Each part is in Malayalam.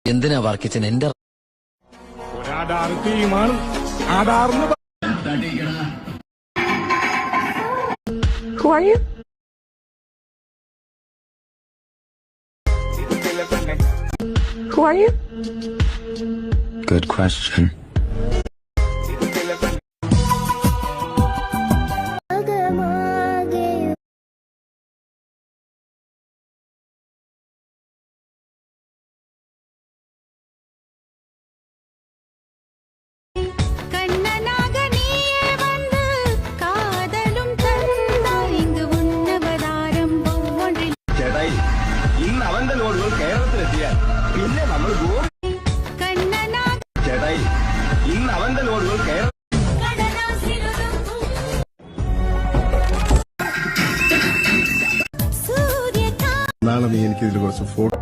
എന്തിനാ വർക്കിച്ചൻ എന്റെ Who are you? Who are you? Good question. ഇന്ന് അവന്റെ ലോഡുകൾ കേരളത്തിലെത്തിയാൽ പിന്നെ നമ്മൾ ചേട്ടായി ഇന്ന് അവന്റെ ലോഡുകൾ നാളെ നീ എനിക്ക് ഇതിൽ കുറച്ച് ഫോട്ടോ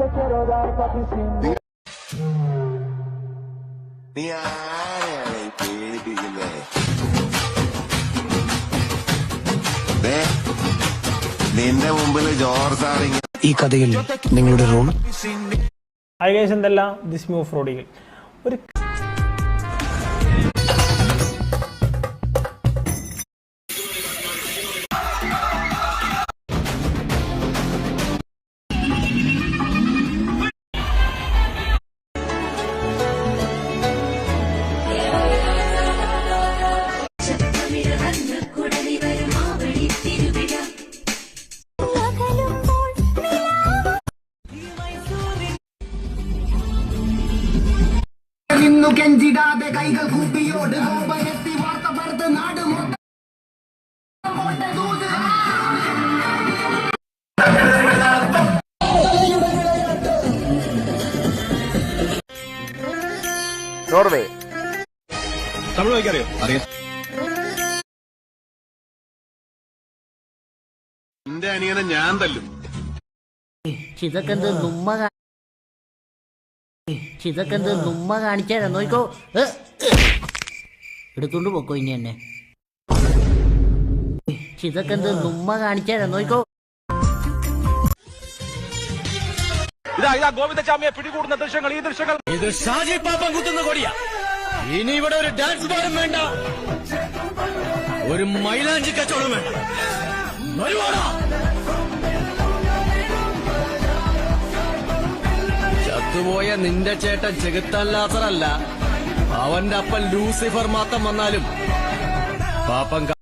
നിന്റെ മുമ്പിൽ ജോർജ് ആണെങ്കിൽ ഈ കഥയിൽ നിങ്ങളുടെ റോൾ ഹായ് ഗൈസ്, എന്തല്ല ദിസ് മീ ഓഫ് റോഡികൾ. ഒരു കെഞ്ചിടാതെ കൈകൾ കൂപ്പിയോട് ഗോപനെത്തി വാർത്ത പരത്ത് നാട് നോർവേ തമിഴ് വായിക്കറിയോ? അറിയാം. എന്റെ അനിയനെ ഞാൻ തല്ലും. ഇതൊക്കെ നുമ്മ കാണിച്ചാ നോക്കോ. എടുത്തോണ്ട് പോക്കോ ഇനി എന്നെ. ഇതൊക്കെ നുമ്മ കാണിച്ചാ നോക്കോ. ഇതാ ഗോവിന്ദചാമിയെ പിടികൂടുന്ന ദൃശ്യങ്ങൾ. ഈ ദൃശ്യങ്ങൾ ഇത് ഷാജി പാപ്പം കുത്തുന്ന കൊടിയാ. ഇനി ഇവിടെ ഒരു ഡാൻസ് പാടും വേണ്ട, ഒരു മൈലാഞ്ചി കച്ചവടം വേണ്ട. ചത്തുപോയ നിന്റെ ചേട്ടൻ ചെകുത്താൻ ലാസറല്ല, അവന്റെ അപ്പൻ ലൂസിഫർ മാത്രം വന്നാലും പാപ്പം